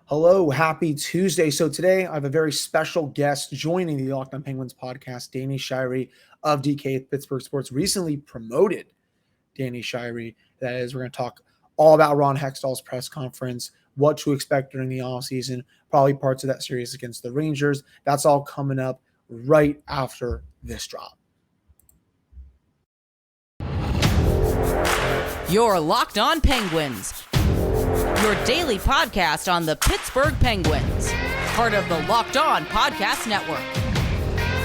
Hello, happy Tuesday. So today I have a very special guest joining the Locked On Penguins podcast, Danny Shirey of DKPittsburghSports, recently promoted Danny Shirey. That is, we're going to talk all about Ron Hextall's press conference, what to expect during the offseason, probably parts of that series against the Rangers. That's all coming up right after this drop. You're Locked On Penguins, your daily podcast on the Pittsburgh Penguins, part of the Locked On Podcast Network.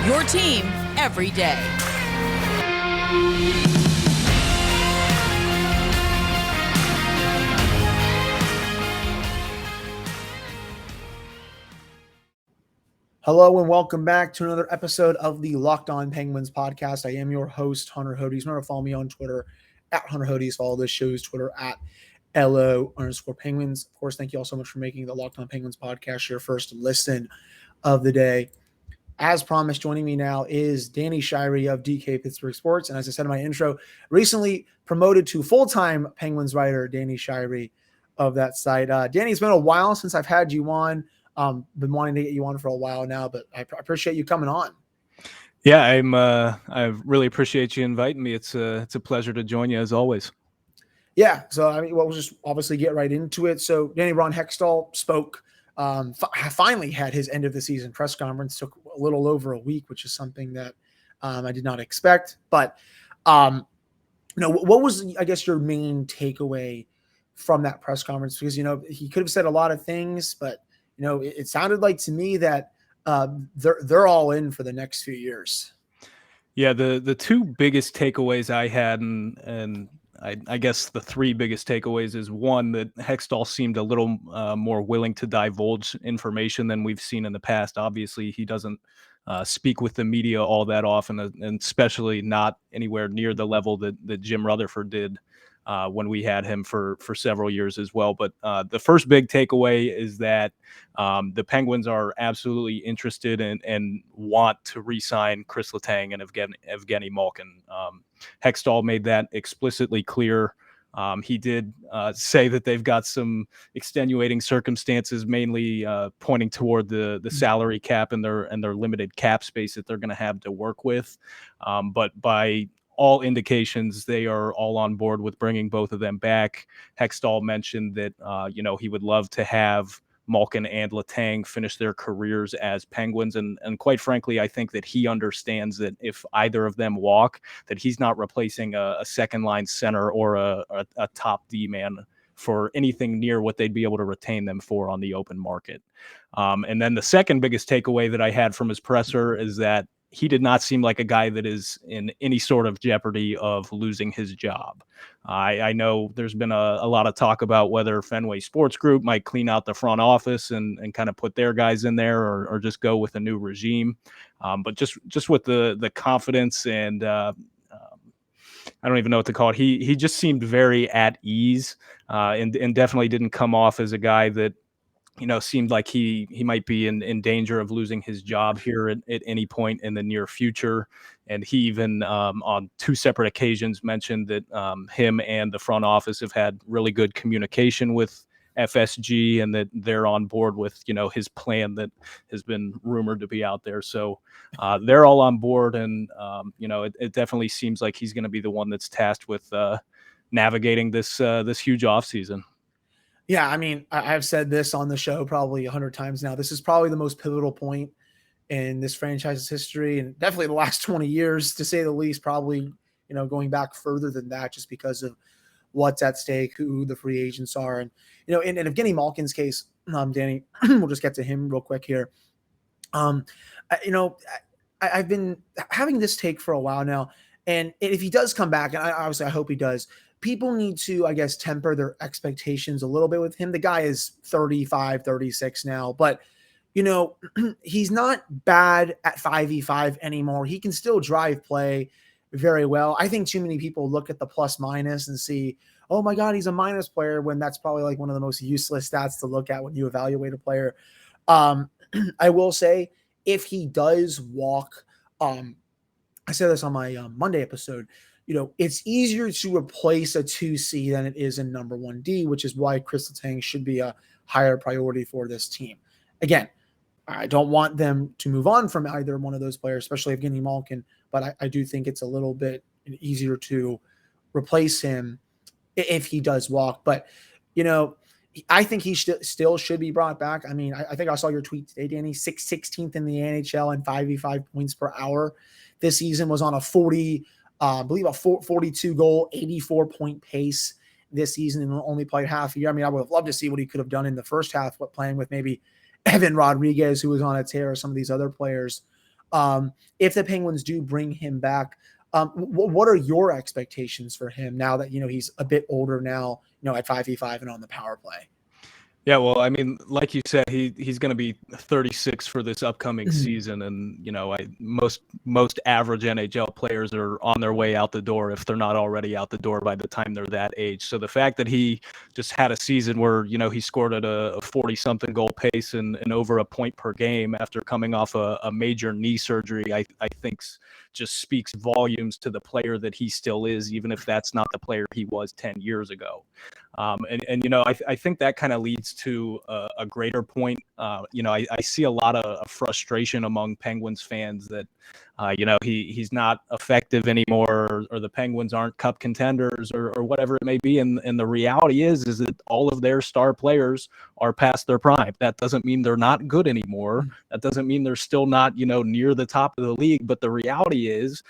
Your team every day. Hello and welcome back to another episode of the Locked On Penguins podcast. I am your host, Hunter Hodes. Remember to follow me on Twitter at Hunter Hodes. Follow this show's Twitter at LO_Penguins. Of course, thank you all so much for making the Locked On Penguins podcast your first listen of the day. As promised, joining me now is Danny Shirey of DKPittsburghSports. And as I said in my intro, recently promoted to full-time Penguins writer, Danny Shirey of that site. Danny, it's been a while since I've had you on. Been wanting to get you on for a while now, but I appreciate you coming on. Yeah, I really appreciate you inviting me. It's a pleasure to join you as always. Yeah, so I mean, we'll just obviously get right into it. So Danny, Ron Hextall spoke, finally had his end of the season press conference. Took a little over a week, which is something that I did not expect. But what was, I guess, your main takeaway from that press conference? Because he could have said a lot of things, but it sounded like to me that they're all in for the next few years. Yeah, the two biggest takeaways I had, and I guess the three biggest takeaways is one, that Hextall seemed a little more willing to divulge information than we've seen in the past. Obviously, he doesn't speak with the media all that often, and especially not anywhere near the level that Jim Rutherford did when we had him for several years as well. But the first big takeaway is that the Penguins are absolutely interested and want to re-sign Kris Letang and Evgeni Malkin. Hextall made that explicitly clear. He did say that they've got some extenuating circumstances, mainly pointing toward the salary cap and their limited cap space that they're going to have to work with. But by all indications, they are all on board with bringing both of them back. Hextall mentioned that he would love to have Malkin and Letang finish their careers as Penguins, and quite frankly, I think that he understands that if either of them walk, that he's not replacing a second line center or a top D man for anything near what they'd be able to retain them for on the open market. And then the second biggest takeaway that I had from his presser is that he did not seem like a guy that is in any sort of jeopardy of losing his job. I know there's been a lot of talk about whether Fenway Sports Group might clean out the front office and kind of put their guys in there or just go with a new regime. But just with the confidence and I don't even know what to call it. He just seemed very at ease and definitely didn't come off as a guy that seemed like he might be in danger of losing his job here at any point in the near future. And he even on two separate occasions mentioned that him and the front office have had really good communication with FSG and that they're on board with, his plan that has been rumored to be out there. So they're all on board. And, it definitely seems like he's going to be the one that's tasked with navigating this huge offseason. Yeah, I mean, I've said this on the show probably 100 times now. This is probably the most pivotal point in this franchise's history, and definitely the last 20 years, to say the least. Probably, going back further than that, just because of what's at stake, who the free agents are, and in Evgeni Malkin's case, Danny, we'll just get to him real quick here. I've been having this take for a while now, and if he does come back, and obviously I hope he does, people need to, I guess, temper their expectations a little bit with him. The guy is 35, 36 now, but, he's not bad at 5v5 anymore. He can still drive play very well. I think too many people look at the plus minus and see, oh my God, he's a minus player, when that's probably like one of the most useless stats to look at when you evaluate a player. I will say, if he does walk, I said this on my Monday episode, it's easier to replace a 2C than it is in number 1D, which is why Kris Letang should be a higher priority for this team. Again, I don't want them to move on from either one of those players, especially Evgeni Malkin, but I do think it's a little bit easier to replace him if he does walk. But, I think he still should be brought back. I mean, I think I saw your tweet today, Danny, 16th in the NHL and 5v5 points per hour. This season was on a 42 goal, 84 point pace this season and only played half a year. I mean, I would have loved to see what he could have done in the first half, playing with maybe Evan Rodrigues, who was on a tear, or some of these other players. If the Penguins do bring him back, what are your expectations for him now that, he's a bit older now, at 5v5 and on the power play? Yeah, well, I mean, like you said, he's going to be 36 for this upcoming season, and most average NHL players are on their way out the door if they're not already out the door by the time they're that age. So the fact that he just had a season where he scored at a 40-something goal pace and over a point per game after coming off a major knee surgery, I think just speaks volumes to the player that he still is, even if that's not the player he was 10 years ago. I think that kind of leads to a greater point. I see a lot of frustration among Penguins fans that, he's not effective anymore, or the Penguins aren't cup contenders, or whatever it may be. And the reality is that all of their star players are past their prime. That doesn't mean they're not good anymore. That doesn't mean they're still not, near the top of the league. But the reality is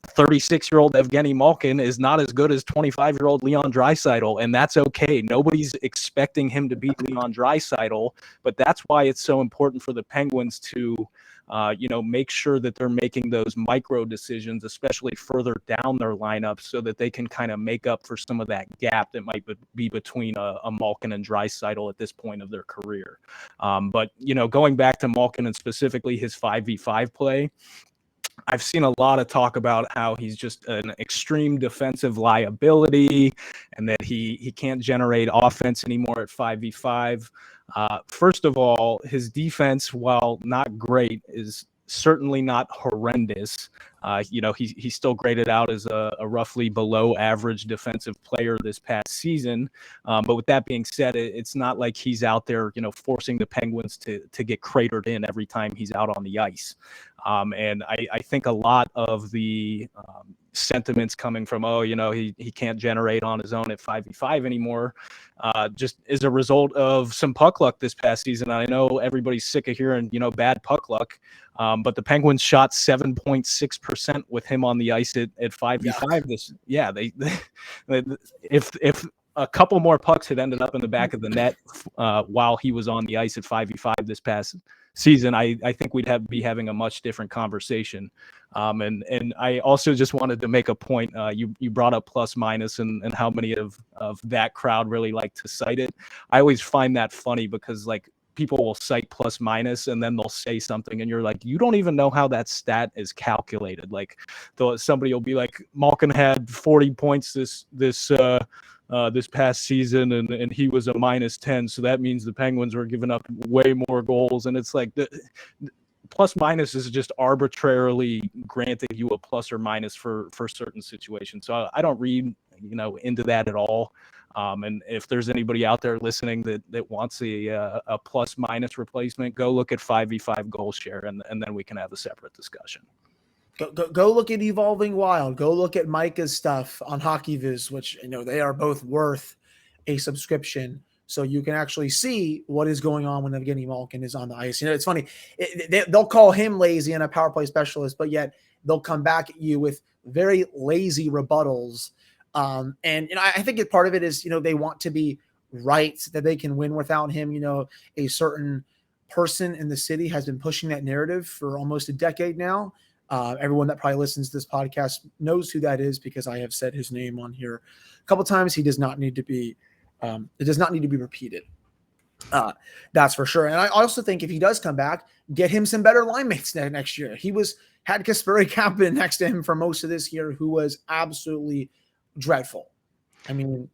36-year-old Evgeni Malkin is not as good as 25-year-old Leon Draisaitl, and that's okay. Nobody's expecting him to beat Leon Draisaitl, but that's why it's so important for the Penguins to make sure that they're making those micro decisions, especially further down their lineup, so that they can kind of make up for some of that gap that might be between a Malkin and Draisaitl at this point of their career. But going back to Malkin and specifically his 5v5 play, I've seen a lot of talk about how he's just an extreme defensive liability and that he can't generate offense anymore at 5v5. First of all, his defense, while not great, is certainly not horrendous. He's still graded out as a roughly below average defensive player this past season. But with that being said, it's not like he's out there, forcing the Penguins to get cratered in every time he's out on the ice. And I think a lot of the sentiments coming from, he can't generate on his own at 5v5 anymore, just as a result of some puck luck this past season. I know everybody's sick of hearing, bad puck luck, but the Penguins shot 7.6% with him on the ice at 5v5. If a couple more pucks had ended up in the back of the net while he was on the ice at 5v5 this past season, I think we'd be having a much different conversation. And I also just wanted to make a point. You brought up plus minus and how many of that crowd really like to cite it. I always find that funny because people will cite plus minus and then they'll say something and you're like, you don't even know how that stat is calculated. Somebody will be like, Malkin had 40 points this past season and he was a minus 10. So that means the Penguins were giving up way more goals. And it's like the plus minus is just arbitrarily granting you a plus or minus for certain situations. So I don't read, into that at all. And if there's anybody out there listening that wants a plus minus replacement, go look at 5v5 goal share and then we can have a separate discussion. Go look at Evolving Wild. Go look at Micah's stuff on HockeyViz, which they are both worth a subscription, so you can actually see what is going on when Evgeni Malkin is on the ice. It's funny. They'll call him lazy and a power play specialist, but yet they'll come back at you with very lazy rebuttals. And I think part of it is they want to be right, that they can win without him. A certain person in the city has been pushing that narrative for almost a decade now. Everyone that probably listens to this podcast knows who that is because I have said his name on here a couple times. He does not need to be, it does not need to be repeated. That's for sure. And I also think if he does come back, get him some better line mates next year. He had Kasperi Kapanen next to him for most of this year, who was absolutely dreadful. I mean,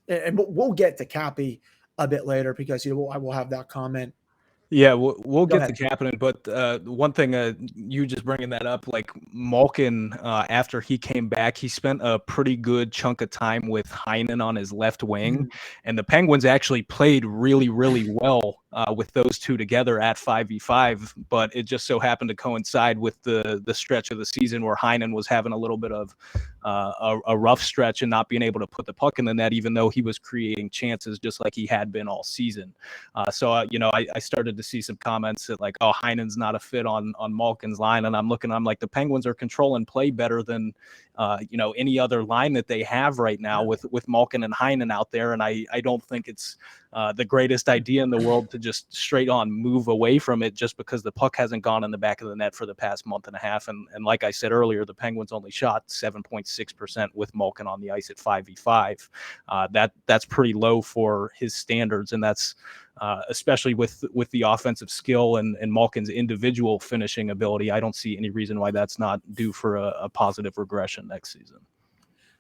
and we'll get to Cappy a bit later because I will have that comment Yeah, we'll Go get ahead. to Kapanen, but one thing, you just bringing that up, like Malkin, after he came back, he spent a pretty good chunk of time with Heinen on his left wing, Mhm. and the Penguins actually played really, really well with those two together at 5v5, but it just so happened to coincide with the stretch of the season where Heinen was having a little bit of a rough stretch and not being able to put the puck in the net, even though he was creating chances just like he had been all season. I started to see some comments that like, oh, Heinen's not a fit on Malkin's line. And I'm like, the Penguins are controlling play better than, any other line that they have right now with Malkin and Heinen out there. And I don't think it's the greatest idea in the world to just straight on move away from it just because the puck hasn't gone in the back of the net for the past month and a half. And like I said earlier, the Penguins only shot 7.6% with Malkin on the ice at 5v5. That's pretty low for his standards. And that's, especially with the offensive skill and Malkin's individual finishing ability, I don't see any reason why that's not due for a positive regression next season.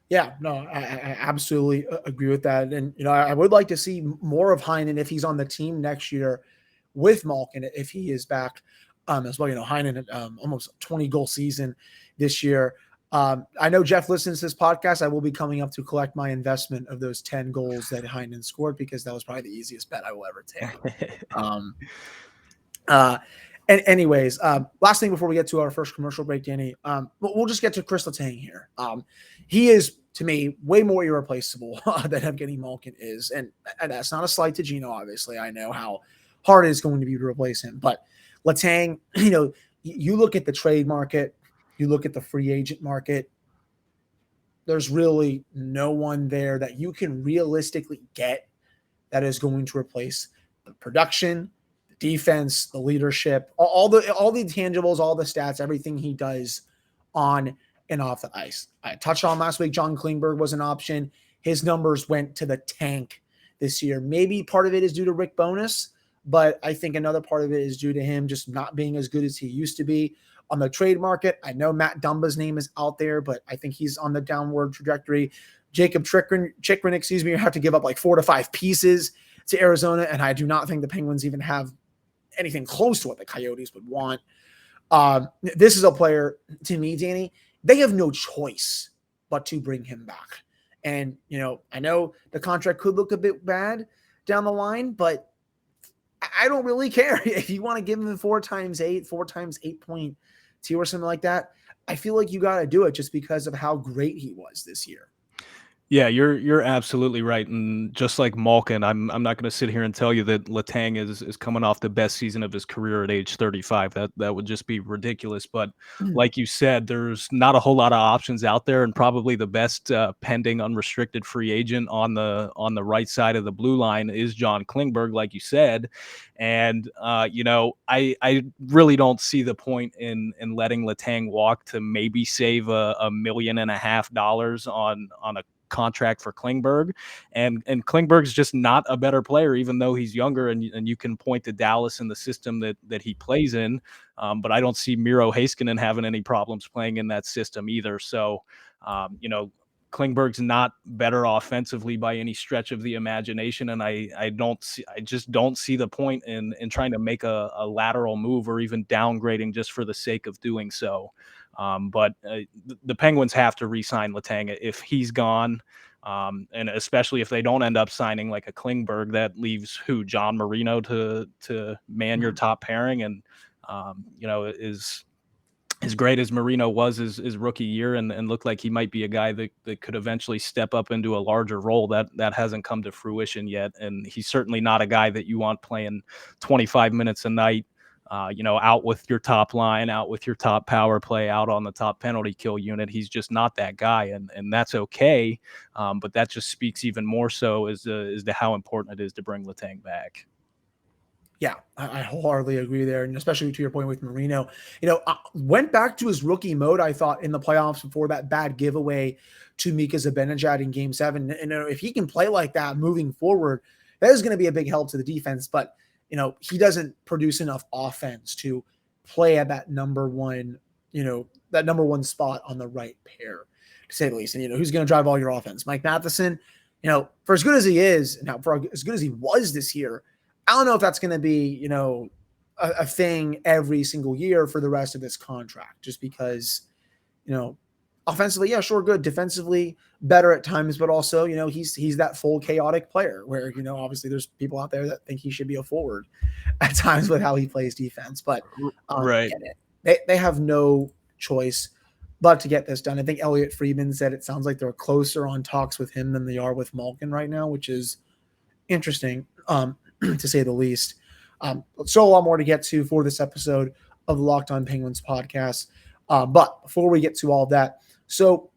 Yeah, no, I absolutely agree with that. And, I would like to see more of Heinen if he's on the team next year with Malkin, if he is back as well. Heinen, almost 20-goal season this year. I know Jeff listens to this podcast. I will be coming up to collect my investment of those 10 goals that Heinen scored because that was probably the easiest bet I will ever take. And anyways, last thing before we get to our first commercial break, Danny, we'll just get to Kris Letang here. He is, to me, way more irreplaceable than Evgeni Malkin is. And that's not a slight to Gino, obviously. I know how hard it is going to be to replace him. But Letang, you look at the trade market, you look at the free agent market, there's really no one there that you can realistically get that is going to replace the production, defense, the leadership, all the intangibles, all the stats, everything he does on and off the ice. I touched on last week, John Klingberg was an option. His numbers went to the tank this year. Maybe part of it is due to Rick Bowness, but I think another part of it is due to him just not being as good as he used to be. On the trade market, I know Matt Dumba's name is out there, but I think he's on the downward trajectory. Jacob Chikrin, you have to give up like 4 to 5 pieces to Arizona, and I do not think the Penguins even have anything close to what the Coyotes would want. This is a player, to me, Danny, they have no choice but to bring him back. And, I know the contract could look a bit bad down the line, but I don't really care. If you want to give him 4 times 8.2 or something like that, I feel like you got to do it just because of how great he was this year. Yeah, you're absolutely right, and just like Malkin, I'm not going to sit here and tell you that Letang is coming off the best season of his career at age 35. That would just be ridiculous. But like you said, there's not a whole lot of options out there, and probably the best pending unrestricted free agent on the right side of the blue line is John Klingberg, like you said. And I really don't see the point in letting Letang walk to maybe save $1.5 million on a contract for Klingberg, and Klingberg's just not a better player, even though he's younger, and you can point to Dallas and the system that he plays in, but I don't see Miro Heiskanen having any problems playing in that system either. So Klingberg's not better offensively by any stretch of the imagination, and I just don't see the point in trying to make a lateral move or even downgrading just for the sake of doing so. But the Penguins have to re-sign Letang if he's gone, and especially if they don't end up signing like a Klingberg, that leaves John Marino to man your top pairing, and is as great as Marino was his rookie year and looked like he might be a guy that could eventually step up into a larger role, that hasn't come to fruition yet. And he's certainly not a guy that you want playing 25 minutes a night, out with your top line, out with your top power play, out on the top penalty kill unit. He's just not that guy, and that's okay. But that just speaks even more so as to how important it is to bring Letang back. Yeah, I wholeheartedly agree there. And especially to your point with Marino, went back to his rookie mode, I thought, in the playoffs before that bad giveaway to Mika Zibanejad in Game 7. And if he can play like that moving forward, that is going to be a big help to the defense. But, he doesn't produce enough offense to play at that number one spot on the right pair, to say the least. And, who's going to drive all your offense? Mike Matheson, for as good as he is, now for as good as he was this year, I don't know if that's going to be, a thing every single year for the rest of this contract, just because, offensively, yeah, sure, good. Defensively, better at times, but also, he's that full chaotic player where, obviously there's people out there that think he should be a forward at times with how he plays defense. But right. They have no choice but to get this done. I think Elliot Friedman said it sounds like they're closer on talks with him than they are with Malkin right now, which is interesting, to say the least. So a lot more to get to for this episode of the Locked On Penguins podcast. But before we get to all of that, so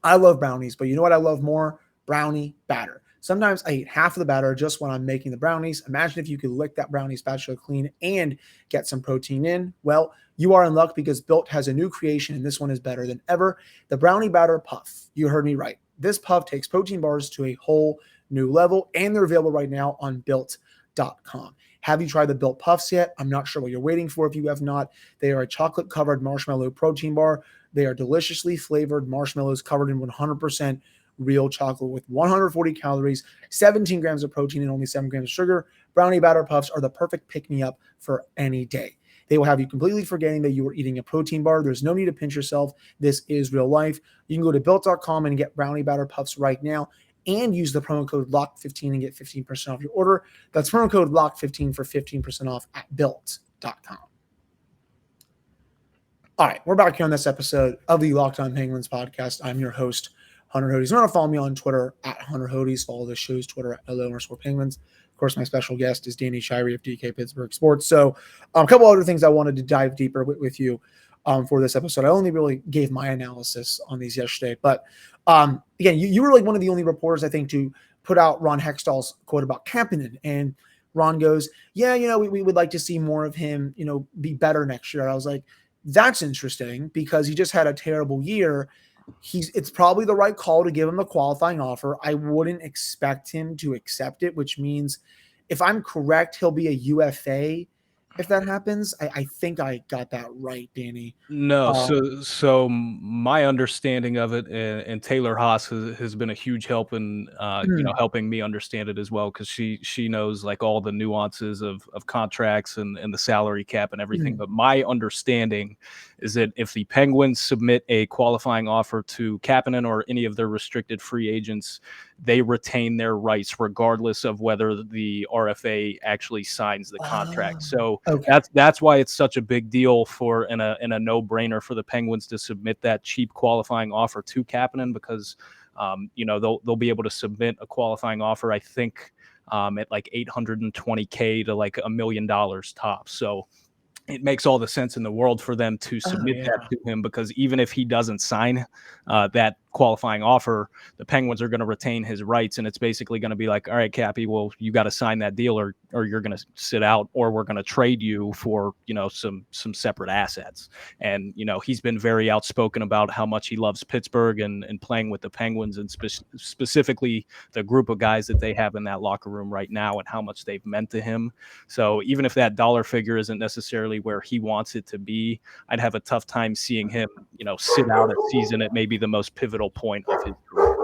I love brownies, but you know what I love more? Brownie batter. Sometimes I eat half of the batter just when I'm making the brownies. Imagine if you could lick that brownie spatula clean and get some protein in. Well, you are in luck because Built has a new creation, and this one is better than ever. The Brownie Batter Puff. You heard me right. This puff takes protein bars to a whole new level, and they're available right now on Built.com. Have you tried the Built Puffs yet? I'm not sure what you're waiting for if you have not. They are a chocolate-covered marshmallow protein bar. They are deliciously flavored marshmallows covered in 100% real chocolate with 140 calories, 17 grams of protein, and only 7 grams of sugar. Brownie Batter Puffs are the perfect pick-me-up for any day. They will have you completely forgetting that you are eating a protein bar. There's no need to pinch yourself. This is real life. You can go to Built.com and get Brownie Batter Puffs right now and use the promo code LOCK15 and get 15% off your order. That's promo code LOCK15 for 15% off at Built.com. All right, we're back here on this episode of the Locked On Penguins podcast. I'm your host, Hunter Hodes. You want to follow me on Twitter at Hunter Hodes. Follow the show's Twitter at @LO_Penguins. Of course, my special guest is Danny Shirey of DKPittsburghSports. So a couple other things I wanted to dive deeper with you for this episode. I only really gave my analysis on these yesterday. But again, you were like one of the only reporters, I think, to put out Ron Hextall's quote about Kapanen. And Ron goes, yeah, we would like to see more of him, be better next year. I was like, that's interesting because he just had a terrible year. It's probably the right call to give him the qualifying offer. I wouldn't expect him to accept it, which means if I'm correct, he'll be a UFA if that happens. I think I got that right, Danny. No, so my understanding of it, and Taylor Haas has been a huge help in helping me understand it as well, because she knows like all the nuances of contracts and the salary cap and everything. But my understanding is that if the Penguins submit a qualifying offer to Kapanen or any of their restricted free agents, they retain their rights regardless of whether the RFA actually signs the contract. So okay. that's why it's such a big deal for in a no-brainer for the Penguins to submit that cheap qualifying offer to Kapanen, because they'll be able to submit a qualifying offer, I think, at like $820K to like $1 million tops. So it makes all the sense in the world for them to submit that to him, because even if he doesn't sign that qualifying offer, the Penguins are going to retain his rights. And it's basically going to be like, all right, Cappy, well, you got to sign that deal or you're going to sit out, or we're going to trade you for, some separate assets. And, he's been very outspoken about how much he loves Pittsburgh and playing with the Penguins, and specifically the group of guys that they have in that locker room right now and how much they've meant to him. So even if that dollar figure isn't necessarily where he wants it to be, I'd have a tough time seeing him, sit out a season at maybe the most pivotal point of his career.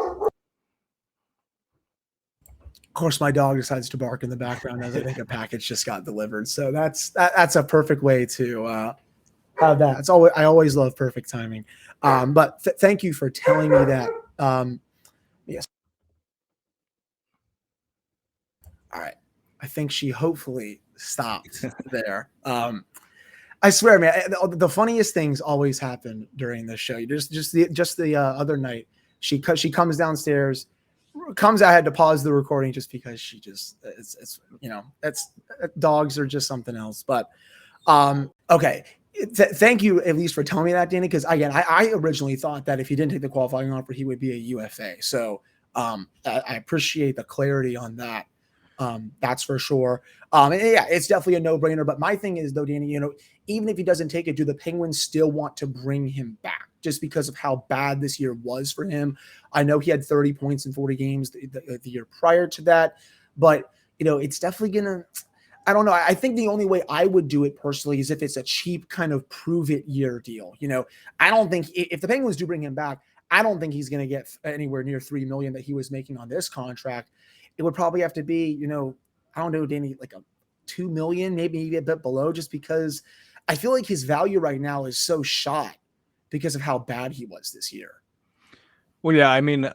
Of course, my dog decides to bark in the background as I think a package just got delivered. So that's a perfect way to have that. I always love perfect timing. But thank you for telling me that. Yes. All right. I think she hopefully stopped there. I swear, man, the funniest things always happen during this show. Just the other night, she comes downstairs, I had to pause the recording just because she just dogs are just something else. But okay, thank you at least for telling me that, Danny, because again, I originally thought that if he didn't take the qualifying offer, he would be a UFA. So I appreciate the clarity on that. That's for sure. And yeah, it's definitely a no-brainer. But my thing is, though, Danny, even if he doesn't take it, do the Penguins still want to bring him back just because of how bad this year was for him? I know he had 30 points in 40 games the year prior to that, but it's definitely gonna. I don't know. I think the only way I would do it personally is if it's a cheap kind of prove-it year deal. I don't think if the Penguins do bring him back, I don't think he's going to get anywhere near $3 million that he was making on this contract. It would probably have to be, I don't know, Danny, like a $2 million, maybe a bit below, just because I feel like his value right now is so shot because of how bad he was this year. Well, yeah, I mean,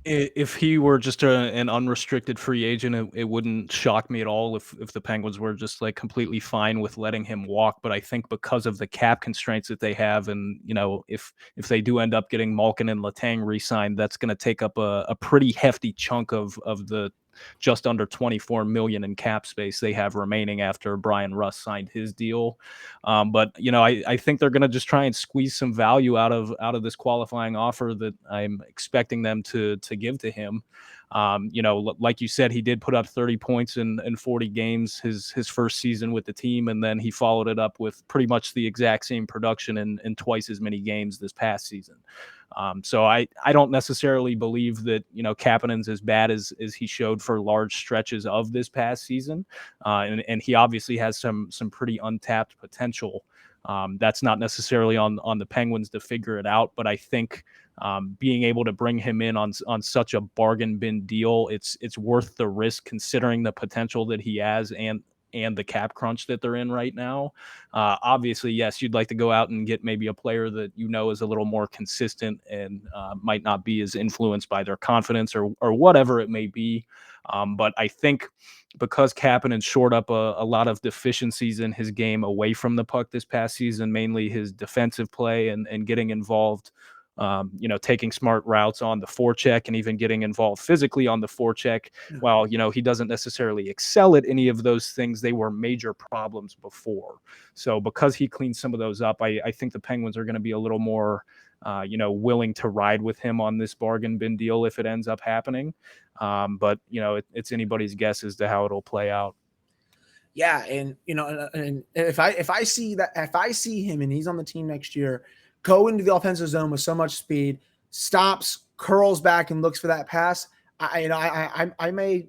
if he were just an unrestricted free agent, it wouldn't shock me at all if the Penguins were just like completely fine with letting him walk. But I think because of the cap constraints that they have, and if they do end up getting Malkin and Letang re-signed, that's going to take up a pretty hefty chunk of the just under 24 million in cap space they have remaining after Bryan Rust signed his deal. But I think they're going to just try and squeeze some value out of this qualifying offer that I'm expecting them to give to him. Like you said, he did put up 30 points in 40 games his first season with the team, and then he followed it up with pretty much the exact same production in twice as many games this past season. So I don't necessarily believe that Kapanen's as bad as he showed for large stretches of this past season, and he obviously has some pretty untapped potential. That's not necessarily on the Penguins to figure it out, but I think being able to bring him in on such a bargain bin deal, it's worth the risk considering the potential that he has and the cap crunch that they're in right now. Obviously, yes, you'd like to go out and get maybe a player that is a little more consistent and might not be as influenced by their confidence or whatever it may be. But I think because Kapanen shored up a lot of deficiencies in his game away from the puck this past season, mainly his defensive play and getting involved, taking smart routes on the forecheck and even getting involved physically on the forecheck. While, he doesn't necessarily excel at any of those things, they were major problems before. So because he cleaned some of those up, I think the Penguins are going to be a little more, willing to ride with him on this bargain bin deal if it ends up happening. But, it's anybody's guess as to how it'll play out. Yeah. And, and if I see him and he's on the team next year, go into the offensive zone with so much speed, stops, curls back, and looks for that pass, I may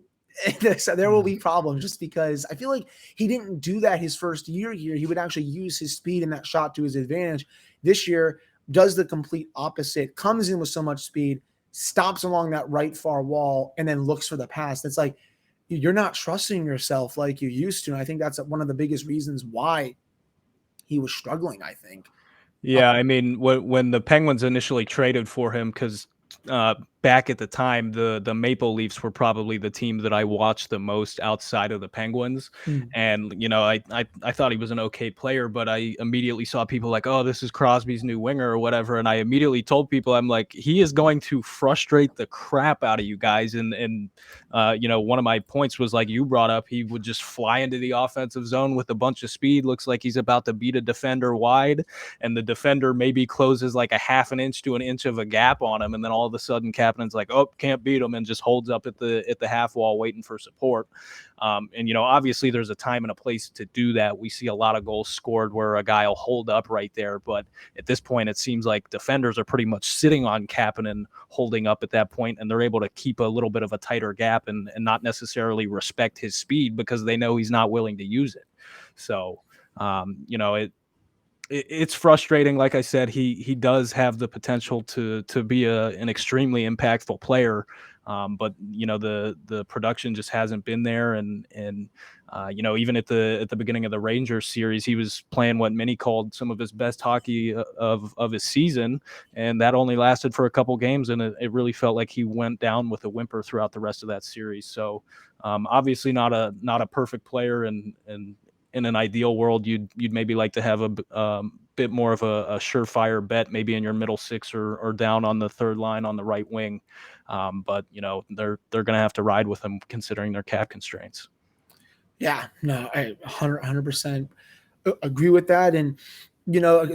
there will be problems just because I feel like he didn't do that his first year here. He would actually use his speed and that shot to his advantage. This year does the complete opposite, comes in with so much speed, stops along that right far wall, and then looks for the pass. That's like, you're not trusting yourself like you used to. And I think that's one of the biggest reasons why he was struggling, I think. Yeah, I mean, when the Penguins initially traded for him, because back at the time, the Maple Leafs were probably the team that I watched the most outside of the Penguins. And, I thought he was an okay player, but I immediately saw people like, oh, this is Crosby's new winger or whatever. And I immediately told people, I'm like, he is going to frustrate the crap out of you guys. And one of my points was like you brought up, he would just fly into the offensive zone with a bunch of speed. Looks like he's about to beat a defender wide. And the defender maybe closes like a half an inch to an inch of a gap on him. And then all of a sudden, Kapanen's like, oh, can't beat him, and just holds up at the half wall waiting for support. And obviously there's a time and a place to do that. We see a lot of goals scored where a guy will hold up right there, but at this point it seems like defenders are pretty much sitting on Kapanen holding up at that point, and they're able to keep a little bit of a tighter gap and not necessarily respect his speed because they know he's not willing to use it. So it's frustrating. Like I said, he does have the potential to be an extremely impactful player, but the production just hasn't been there. And even at the beginning of the Rangers series, he was playing what many called some of his best hockey of his season, and that only lasted for a couple games, and it really felt like he went down with a whimper throughout the rest of that series. So obviously not a perfect player, and in an ideal world, you'd maybe like to have a bit more of a surefire bet, maybe in your middle six or down on the third line on the right wing. But they're going to have to ride with them considering their cap constraints. Yeah, no, I 100% agree with that. And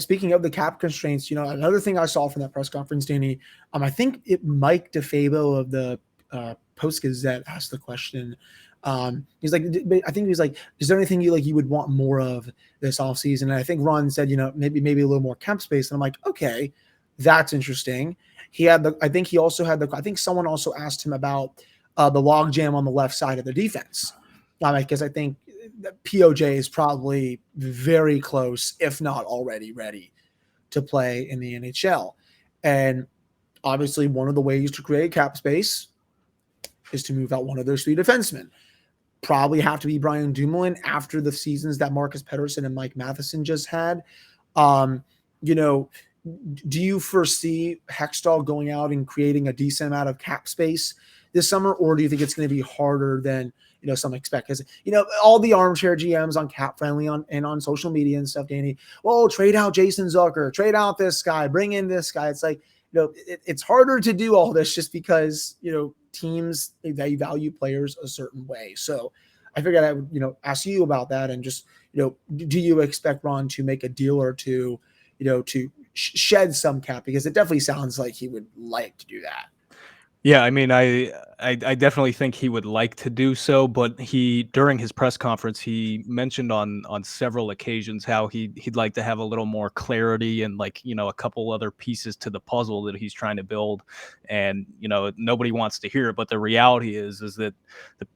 speaking of the cap constraints, another thing I saw from that press conference, Danny, I think Mike DeFabo of the Post Gazette asked the question. He's like, I think he was like, is there anything you would want more of this offseason? And I think Ron said, maybe a little more cap space. And I'm like, okay, that's interesting. I think someone also asked him about the log jam on the left side of the defense. Because I think POJ is probably very close, if not already ready to play in the NHL. And obviously one of the ways to create cap space is to move out one of those three defensemen. probably have to be Brian Dumoulin after the seasons that Marcus Pettersson and Mike Matheson just had. You know, do you foresee Hextall going out and creating a decent amount of cap space this summer, or do you think it's going to be harder than some expect? Because all the armchair GMs on Cap Friendly and on social media and stuff, Danny, well, trade out Jason Zucker, trade out this guy, bring in this guy. It's like it's harder to do all this just because teams, they value players a certain way. So I figured I would ask you about that, and just do you expect Ron to make a deal or two to shed some cap, because it definitely sounds like he would like to do that. Yeah, I mean, I definitely think he would like to do so, but during his press conference, he mentioned on several occasions how he'd like to have a little more clarity and a couple other pieces to the puzzle that he's trying to build. And nobody wants to hear it, but the reality is that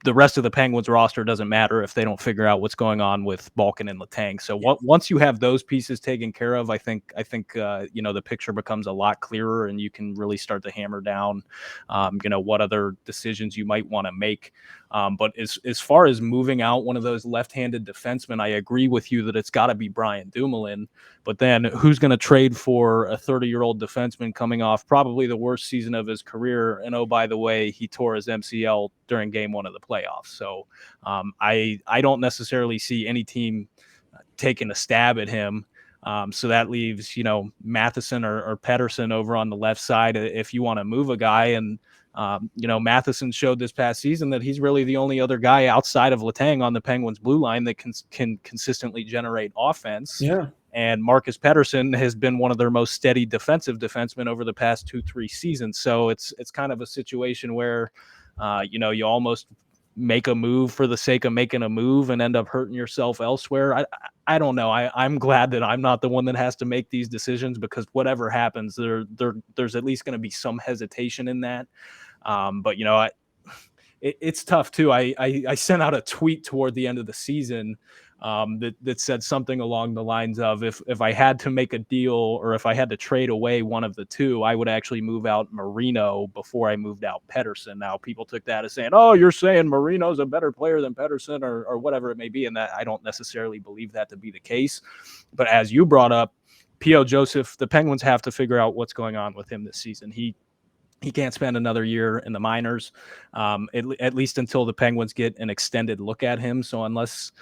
the rest of the Penguins roster doesn't matter if they don't figure out what's going on with Malkin and Letang. So once you have those pieces taken care of, I think the picture becomes a lot clearer, and you can really start to hammer down what other decisions you might want to make. But as far as moving out one of those left-handed defensemen, I agree with you that it's got to be Brian Dumoulin. But then who's going to trade for a 30-year-old defenseman coming off probably the worst season of his career? And oh, by the way, he tore his MCL during Game 1 of the playoffs. So I don't necessarily see any team taking a stab at him. So that leaves, Matheson or Pettersson over on the left side if you want to move a guy. And, Matheson showed this past season that he's really the only other guy outside of Letang on the Penguins blue line that can consistently generate offense. Yeah. And Marcus Pettersson has been one of their most steady defensive defensemen over the past 2-3 seasons. So it's kind of a situation where, you almost make a move for the sake of making a move and end up hurting yourself elsewhere. I don't know. I'm glad that I'm not the one that has to make these decisions, because whatever happens, there's at least going to be some hesitation in that. But it's tough too. I sent out a tweet toward the end of the season that said something along the lines of, if I had to make a deal, or if I had to trade away one of the two, I would actually move out Marino before I moved out Pettersson. Now, people took that as saying, oh, you're saying Marino's a better player than Pettersson, or whatever it may be. And that I don't necessarily believe that to be the case. But as you brought up, P.O. Joseph, the Penguins have to figure out what's going on with him this season. He can't spend another year in the minors, at least until the Penguins get an extended look at him. So unless,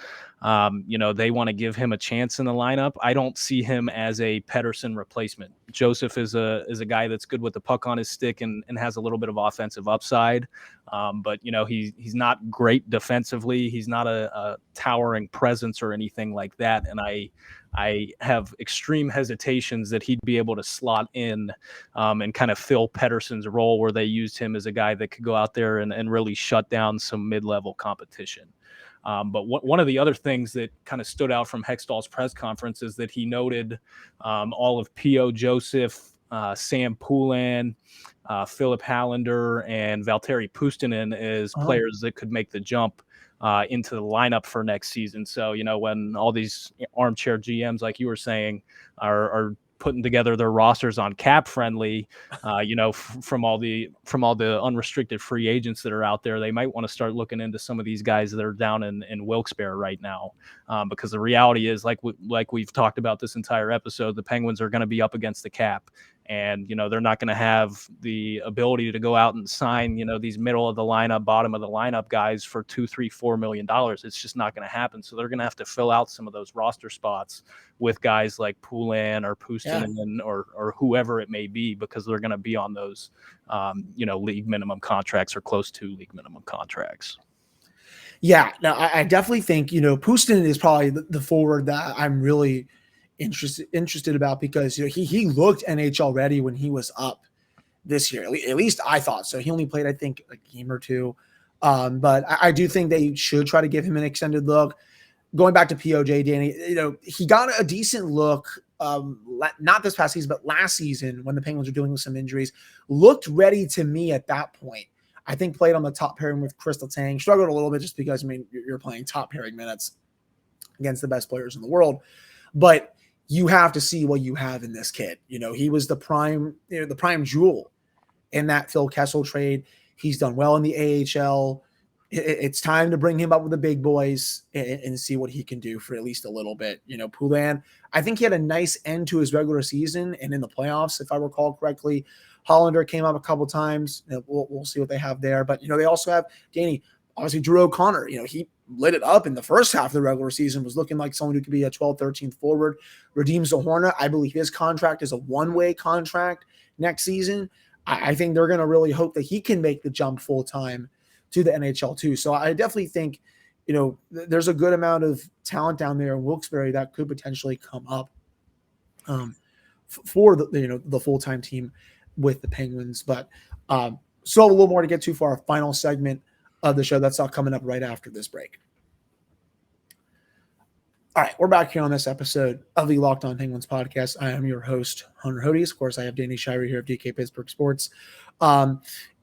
they want to give him a chance in the lineup, I don't see him as a Pettersson replacement. Joseph is a guy that's good with the puck on his stick and has a little bit of offensive upside. But he's not great defensively. He's not a towering presence or anything like that. And I have extreme hesitations that he'd be able to slot in and kind of fill Pettersson's role, where they used him as a guy that could go out there and really shut down some mid-level competition. But one of the other things that kind of stood out from Hextall's press conference is that he noted all of P.O. Joseph, Sam Poulin, Philip Hallander, and Valtteri Puustinen as players that could make the jump into the lineup for next season. So, when all these armchair GMs, like you were saying, are putting together their rosters on Cap Friendly, from all the unrestricted free agents that are out there, they might want to start looking into some of these guys that are down in Wilkes-Barre right now, because the reality is, like we've talked about this entire episode, the Penguins are going to be up against the cap. And, they're not going to have the ability to go out and sign, these middle of the lineup, bottom of the lineup guys for $2, $3, $4 million. It's just not going to happen. So they're going to have to fill out some of those roster spots with guys like Poulin or Puustinen or whoever it may be, because they're going to be on those, league minimum contracts or close to league minimum contracts. Yeah, no, I definitely think, Puustinen is probably the forward that I'm really interested about, because he looked NHL ready when he was up this year. At least I thought so. He only played, I think, a game or two, but I do think they should try to give him an extended look. Going back to POJ, Danny, he got a decent look, not this past season, but last season when the Penguins were dealing with some injuries. Looked ready to me at that point. I think played on the top pairing with Kris Letang. Struggled a little bit just because, you're playing top pairing minutes against the best players in the world, but you have to see what you have in this kid. He was the prime jewel in that Phil Kessel trade. He's done well in the AHL. it's time to bring him up with the big boys and see what he can do for at least a little bit. Poulin, I think he had a nice end to his regular season and in the playoffs, if I recall correctly. Hollander came up a couple times. We'll see what they have there. But, they also have Danny, obviously Drew O'Connor. He lit it up in the first half of the regular season, was looking like someone who could be a 12th, 13th forward. Radim Zohorna, I believe his contract is a one-way contract next season. I think they're going to really hope that he can make the jump full-time to the NHL too. So I definitely think, there's a good amount of talent down there in Wilkes-Barre that could potentially come up for the full-time team with the Penguins. But still a little more to get to for our final segment of the show. That's all coming up right after this break. All right, we're back here on this episode of the Locked On Penguins podcast. I am your host, Hunter Hodes. Of course, I have Danny Shirey here of DKPittsburghSports.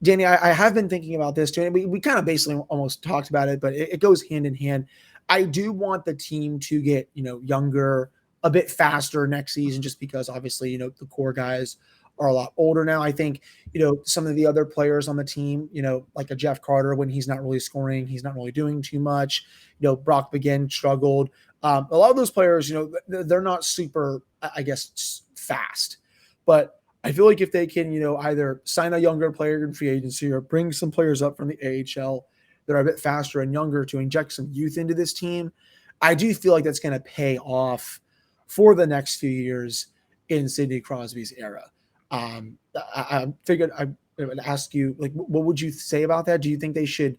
Danny, I have been thinking about this too. We kind of basically almost talked about it, but it goes hand in hand. I do want the team to get, younger, a bit faster next season, just because obviously, the core guys are a lot older now. I think, some of the other players on the team, like a Jeff Carter, when he's not really scoring, he's not really doing too much. Brock Begin struggled. A lot of those players, they're not super, I guess, fast. But I feel like if they can, either sign a younger player in free agency or bring some players up from the AHL that are a bit faster and younger to inject some youth into this team, I do feel like that's going to pay off for the next few years in Sidney Crosby's era. I figured I would ask you, what would you say about that? Do you think they should,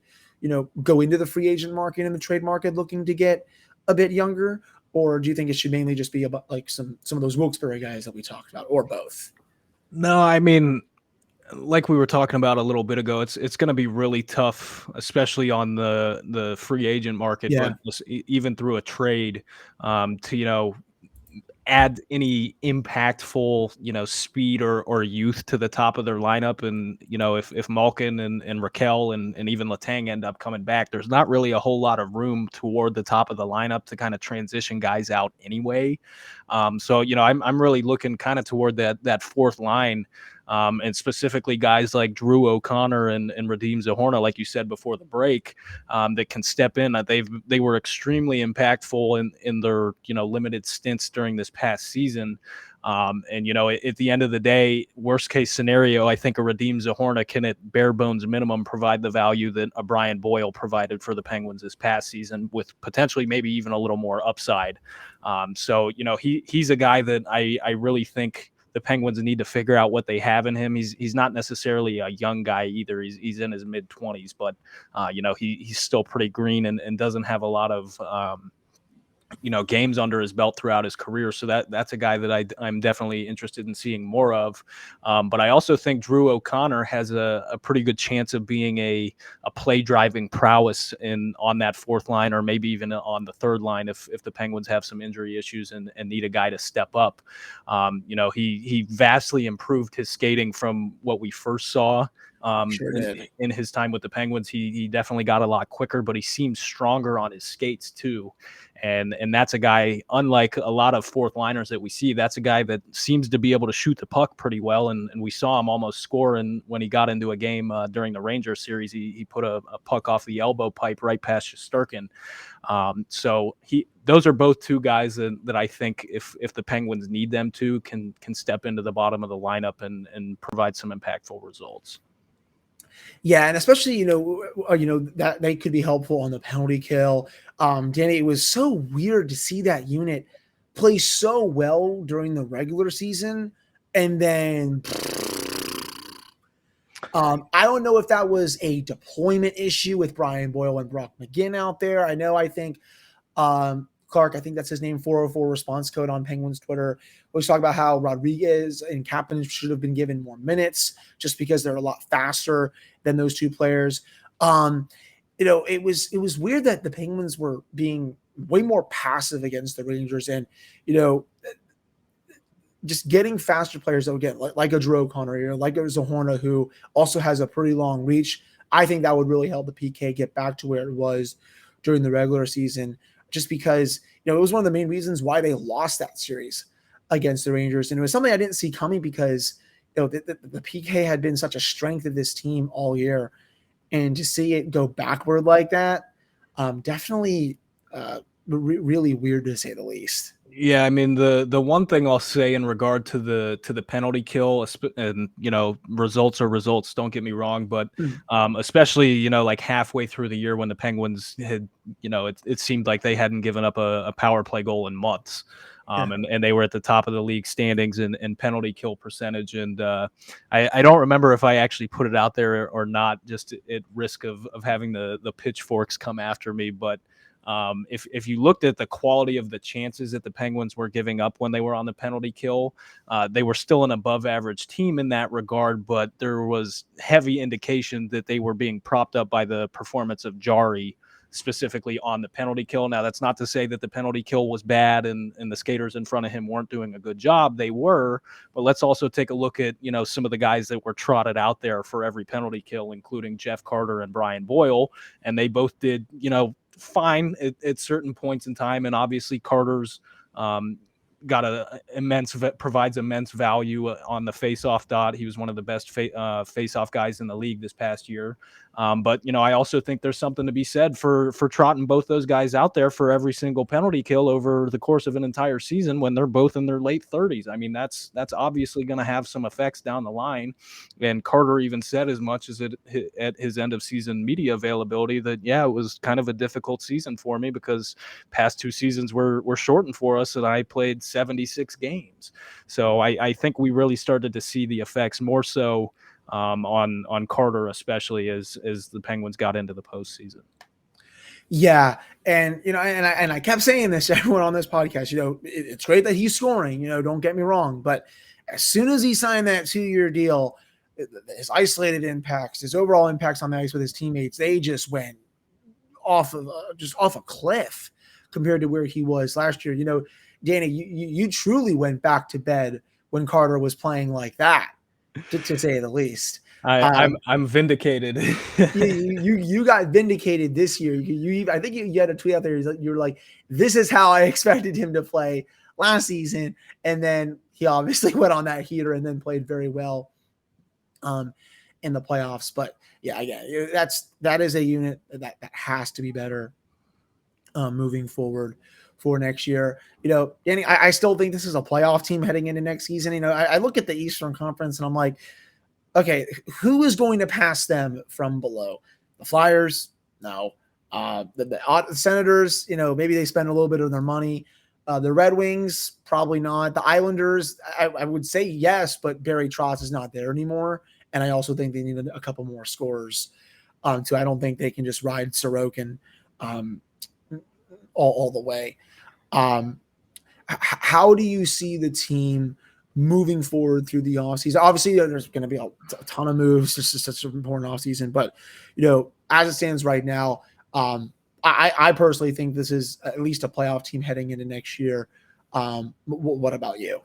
go into the free agent market and the trade market looking to get a bit younger, or do you think it should mainly just be about some of those Wilkes-Barre guys that we talked about, or both? No, I mean, like we were talking about a little bit ago, it's going to be really tough, especially on the free agent market, Yeah. but even through a trade, to add any impactful, speed or youth to the top of their lineup. And, if Malkin and Raquel and even Letang end up coming back, there's not really a whole lot of room toward the top of the lineup to kind of transition guys out anyway. So, I'm really looking kind of toward that fourth line. And specifically guys like Drew O'Connor and Radim Zohorna, like you said before the break, that can step in. They were extremely impactful in their limited stints during this past season. And at the end of the day, worst case scenario, I think a Radim Zohorna can at bare bones minimum provide the value that a Brian Boyle provided for the Penguins this past season, with potentially maybe even a little more upside. So he's a guy that I really think the Penguins need to figure out what they have in him. He's not necessarily a young guy either. He's in his mid-20s, but he's still pretty green and doesn't have a lot of games under his belt throughout his career. So that's a guy that I'm definitely interested in seeing more of. But I also think Drew O'Connor has a pretty good chance of being a play driving prowess on that fourth line, or maybe even on the third line if the Penguins have some injury issues and need a guy to step up. He vastly improved his skating from what we first saw. In his time with the Penguins. He definitely got a lot quicker, but he seems stronger on his skates too. And that's a guy, unlike a lot of fourth liners that we see, that's a guy that seems to be able to shoot the puck pretty well. And we saw him almost score. And when he got into a game during the Rangers series, he put a puck off the elbow pipe right past Shesterkin. So those are both two guys that I think if the Penguins need them to, can step into the bottom of the lineup and provide some impactful results. Yeah, and especially that they could be helpful on the penalty kill. Danny, it was so weird to see that unit play so well during the regular season, and then I don't know if that was a deployment issue with Brian Boyle and Brock McGinn out there. I think Clark, I think that's his name, 404 response code on Penguins Twitter, was talking about how Rodrigues and Kapanen should have been given more minutes just because they're a lot faster than those two players. It was weird that the Penguins were being way more passive against the Rangers, and just getting faster players that would get like a Drew O'Connor, like a Zohorna, who also has a pretty long reach. I think that would really help the PK get back to where it was during the regular season, just because it was one of the main reasons why they lost that series against the Rangers. And it was something I didn't see coming because the PK had been such a strength of this team all year. and to see it go backward like that, definitely really weird to say the least. Yeah, I mean the one thing I'll say in regard to the penalty kill, and results are results. Don't get me wrong, but Mm. especially like halfway through the year when the Penguins had it seemed like they hadn't given up a power play goal in months, Yeah. and they were at the top of the league standings in penalty kill percentage. And I don't remember if I actually put it out there or not, just at risk of having the pitchforks come after me, but. If you looked at the quality of the chances that the Penguins were giving up when they were on the penalty kill, they were still an above average team in that regard, but there was heavy indication that they were being propped up by the performance of Jarry, specifically on the penalty kill. Now, that's not to say that the penalty kill was bad and the skaters in front of him weren't doing a good job. They were, but let's also take a look at, some of the guys that were trotted out there for every penalty kill, including Jeff Carter and Brian Boyle. And they both did, fine at certain points in time. And obviously Carter's provides immense value on the face-off dot. He was one of the best face-off guys in the league this past year. But I also think there's something to be said for trotting both those guys out there for every single penalty kill over the course of an entire season when they're both in their late 30s. I mean, that's obviously going to have some effects down the line. And Carter even said as much as at his end of season media availability that, yeah, it was kind of a difficult season for me because past two seasons were shortened for us and I played 76 games. So I think we really started to see the effects more so on Carter, especially as the Penguins got into the postseason. Yeah, and and I kept saying this to everyone on this podcast. It's great that he's scoring. Don't get me wrong, but as soon as he signed that 2-year deal, his isolated impacts, his overall impacts on the ice with his teammates, they just went off a cliff compared to where he was last year. Danny, you truly went back to bed when Carter was playing like that, to say the least. I'm vindicated. you got vindicated this year. I think you had a tweet out there. You were like, "This is how I expected him to play last season," and then he obviously went on that heater and then played very well in the playoffs. But yeah, that is a unit that has to be better moving forward for next year. Danny, I still think this is a playoff team heading into next season. I look at the Eastern Conference and I'm like, okay, who is going to pass them from below? The Flyers? No. The Senators, maybe they spend a little bit of their money. The Red Wings, probably not. The Islanders, I would say yes, but Barry Trotz is not there anymore. And I also think they need a couple more scorers. So I don't think they can just ride Sorokin all the way. How do you see the team moving forward through the offseason? Obviously, there's going to be a ton of moves. This is such an important offseason. But, as it stands right now, I personally think this is at least a playoff team heading into next year. What about you?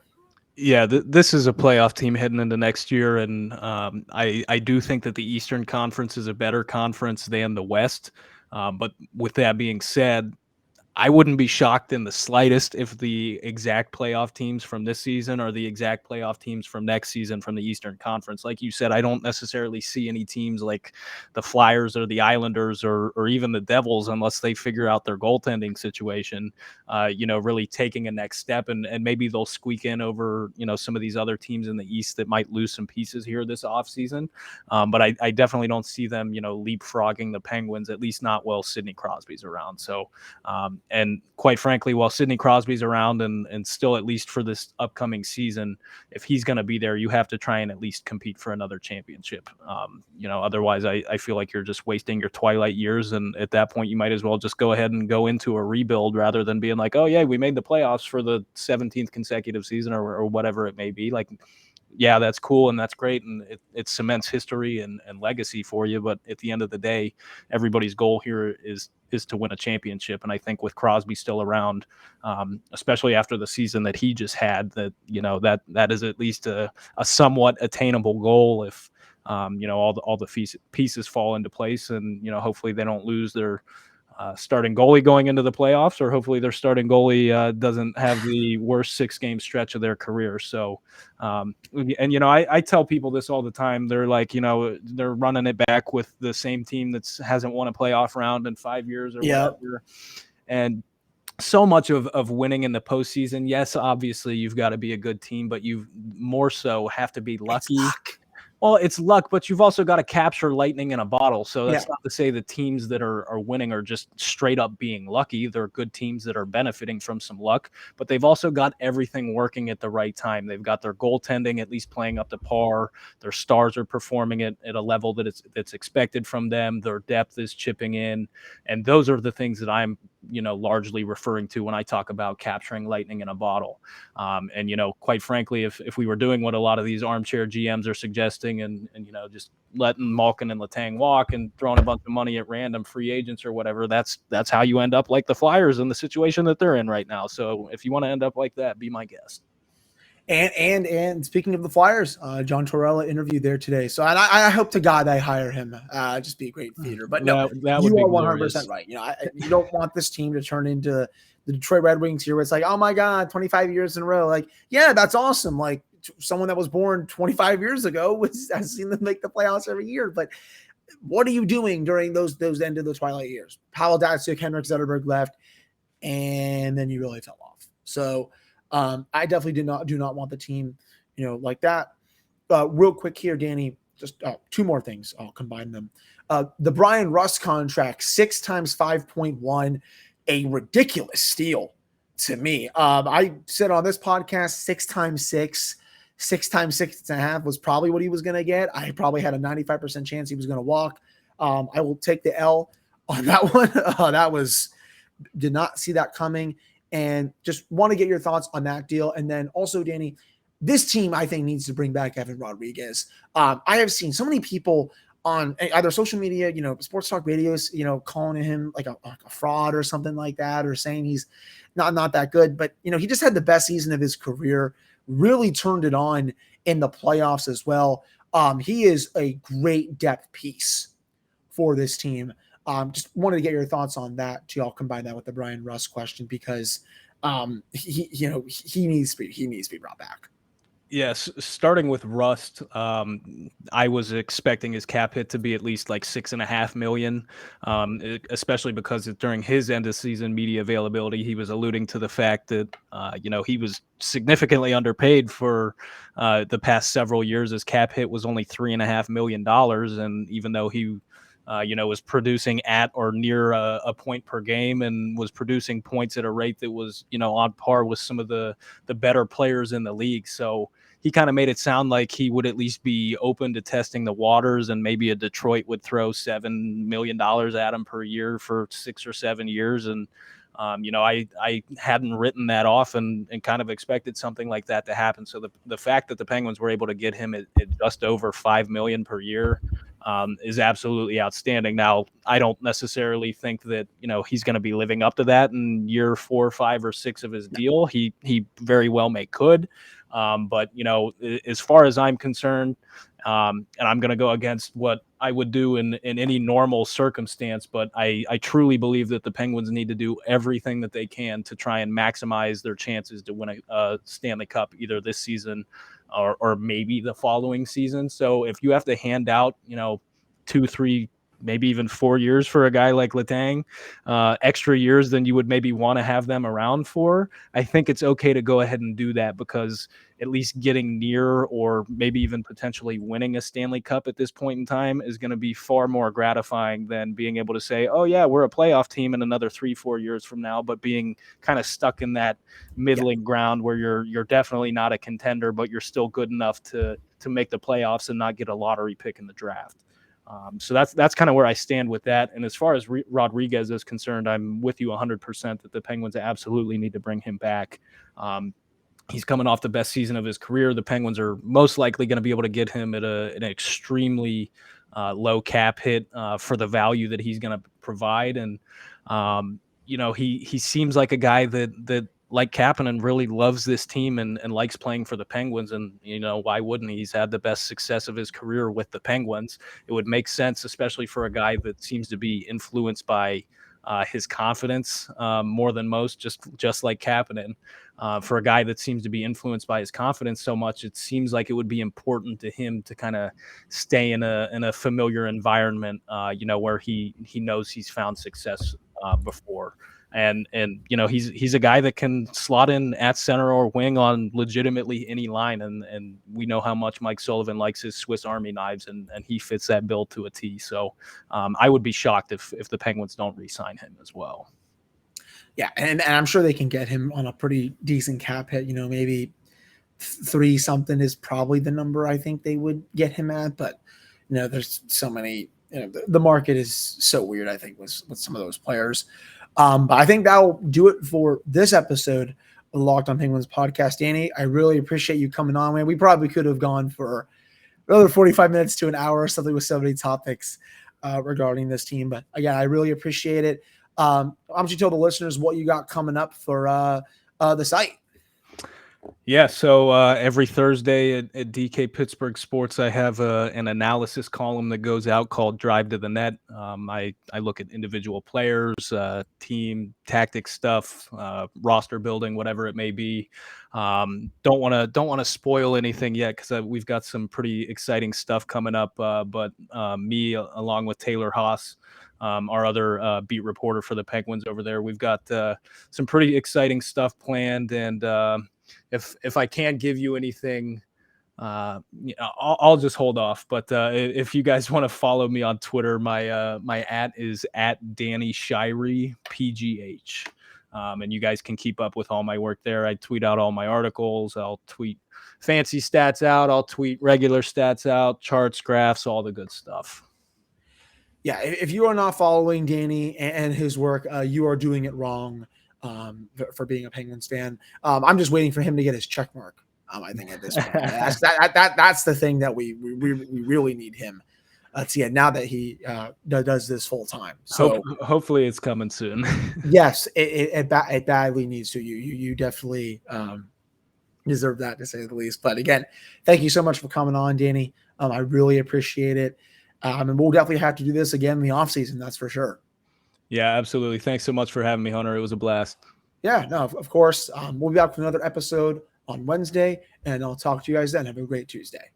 Yeah, this is a playoff team heading into next year. And I do think that the Eastern Conference is a better conference than the West. But with that being said, I wouldn't be shocked in the slightest if the exact playoff teams from this season are the exact playoff teams from next season from the Eastern Conference. Like you said, I don't necessarily see any teams like the Flyers or the Islanders or even the Devils, unless they figure out their goaltending situation, really taking a next step. And maybe they'll squeak in over, some of these other teams in the East that might lose some pieces here this offseason. But I definitely don't see them, leapfrogging the Penguins, at least not while Sidney Crosby's around. So, and quite frankly, while Sidney Crosby's around and still, at least for this upcoming season, if he's going to be there, you have to try and at least compete for another championship. Otherwise I feel like you're just wasting your twilight years. And at that point, you might as well just go ahead and go into a rebuild rather than being like, oh yeah, we made the playoffs for the 17th consecutive season or whatever it may be. Like, yeah, that's cool and that's great, and it cements history and legacy for you. But at the end of the day, everybody's goal here is to win a championship. And I think with Crosby still around, especially after the season that he just had, that is at least a somewhat attainable goal if all the pieces fall into place, and hopefully they don't lose their starting goalie going into the playoffs, or hopefully their starting goalie doesn't have the worst 6-game stretch of their career. So, and I tell people this all the time. They're like, they're running it back with the same team that hasn't won a playoff round in 5 years or whatever. And so much of winning in the postseason, yes, obviously you've got to be a good team, but you more so have to be lucky. Well, it's luck, but you've also got to capture lightning in a bottle. So that's not to say the teams that are winning are just straight up being lucky. They're good teams that are benefiting from some luck, but they've also got everything working at the right time. They've got their goaltending at least playing up to par. Their stars are performing at a level that's expected from them. Their depth is chipping in. And those are the things that I'm largely referring to when I talk about capturing lightning in a bottle. And quite frankly, if we were doing what a lot of these armchair GMs are suggesting and just letting Malkin and Letang walk and throwing a bunch of money at random free agents or whatever, that's how you end up like the Flyers in the situation that they're in right now. So if you want to end up like that, be my guest. And speaking of the Flyers, John Torella interviewed there today. So I hope to God I hire him. Just be a great feeder. But no, that you are 100% glorious. right. You don't want this team to turn into the Detroit Red Wings here, where it's like, oh my God, 25 years in a row. Like, yeah, that's awesome. Like someone that was born 25 years ago has seen them make the playoffs every year. But what are you doing during those end of the twilight years? Pavel Datsyuk, Henrik Zetterberg left, and then you really fell off. So I definitely do not want the team, like that. Real quick here, Danny, just 2 more things. I'll combine them. The Bryan Rust contract, 6 times 5.1, a ridiculous steal to me. I said on this podcast, 6 times 6 times 6.5 was probably what he was going to get. I probably had a 95% chance he was going to walk. I will take the L on that one. Did not see that coming. And just want to get your thoughts on that deal. And then also, Danny, this team, I think, needs to bring back Evan Rodrigues. I have seen so many people on either social media, sports talk radios, calling him like a fraud or something like that, or saying he's not that good. But, he just had the best season of his career, really turned it on in the playoffs as well. He is a great depth piece for this team. Just wanted to get your thoughts on that too. I'll combine that with the Bryan Rust question because he needs to be brought back. Yes, starting with Rust, I was expecting his cap hit to be at least like $6.5 million, especially because during his end of season media availability, he was alluding to the fact that he was significantly underpaid for the past several years. His cap hit was only $3.5 million, and even though he was producing at or near a point per game and was producing points at a rate that was, on par with some of the better players in the league. So he kind of made it sound like he would at least be open to testing the waters, and maybe a Detroit would throw $7 million at him per year for 6 or 7 years. And, I hadn't written that off and kind of expected something like that to happen. So the fact that the Penguins were able to get him at just over $5 million per year is absolutely outstanding. Now, I don't necessarily think that, he's going to be living up to that in year 4, 5, or 6 of his deal. He very well could. But, as far as I'm concerned, and I'm going to go against what I would do in any normal circumstance, but I truly believe that the Penguins need to do everything that they can to try and maximize their chances to win a Stanley Cup either this season or maybe the following season. So if you have to hand out, 2, 3, maybe even 4 years for a guy like Letang, extra years than you would maybe want to have them around for, I think it's okay to go ahead and do that, because at least getting near or maybe even potentially winning a Stanley Cup at this point in time is going to be far more gratifying than being able to say, oh yeah, we're a playoff team in another 3-4 years from now, but being kind of stuck in that middling ground where you're definitely not a contender, but you're still good enough to make the playoffs and not get a lottery pick in the draft. So that's kind of where I stand with that. And as far as Rodrigues is concerned, I'm with you 100% that the Penguins absolutely need to bring him back. He's coming off the best season of his career. The Penguins are most likely going to be able to get him at an extremely low cap hit for the value that he's going to provide. And, he seems like a guy that like Kapanen really loves this team and likes playing for the Penguins. And, why wouldn't he? He's had the best success of his career with the Penguins. It would make sense, especially for a guy that seems to be influenced by his confidence more than most, just like Kapanen. For a guy that seems to be influenced by his confidence so much, it seems like it would be important to him to kind of stay in a familiar environment, where he knows he's found success before. And he's a guy that can slot in at center or wing on legitimately any line, and we know how much Mike Sullivan likes his Swiss Army knives, and he fits that bill to a T. So I would be shocked if the Penguins don't re-sign him as well. Yeah, and I'm sure they can get him on a pretty decent cap hit. Maybe 3 something is probably the number I think they would get him at. But there's so many. The market is so weird, I think, with some of those players. But I think that'll do it for this episode of the Locked On Penguins podcast. Danny, I really appreciate you coming on, man. We probably could have gone for another 45 minutes to an hour or something with so many topics regarding this team. But again, I really appreciate it. Why don't you tell the listeners what you got coming up for the site? Yeah, so every Thursday at DKPittsburghSports, I have an analysis column that goes out called Drive to the Net. I look at individual players, team tactic stuff, roster building, whatever it may be. Don't want to spoil anything yet because we've got some pretty exciting stuff coming up. But me, along with Taylor Haas, our other beat reporter for the Penguins over there, we've got some pretty exciting stuff planned. And if I can't give you anything, I'll just hold off. But if you guys want to follow me on Twitter, my @ is @Danny Shirey PGH. And you guys can keep up with all my work there. I tweet out all my articles. I'll tweet fancy stats out. I'll tweet regular stats out, charts, graphs, all the good stuff. Yeah, if you are not following Danny and his work, you are doing it wrong for being a Penguins fan. I'm just waiting for him to get his check mark. I think at this point, that's the thing that we really need him to get now that he does this full time. So hopefully it's coming soon. Yes, it badly needs to. You definitely deserve that, to say the least. But again, thank you so much for coming on, Danny. I really appreciate it. And we'll definitely have to do this again in the offseason, that's for sure. Yeah, absolutely. Thanks so much for having me, Hunter. It was a blast. Yeah, no, of course. We'll be back with another episode on Wednesday, and I'll talk to you guys then. Have a great Tuesday.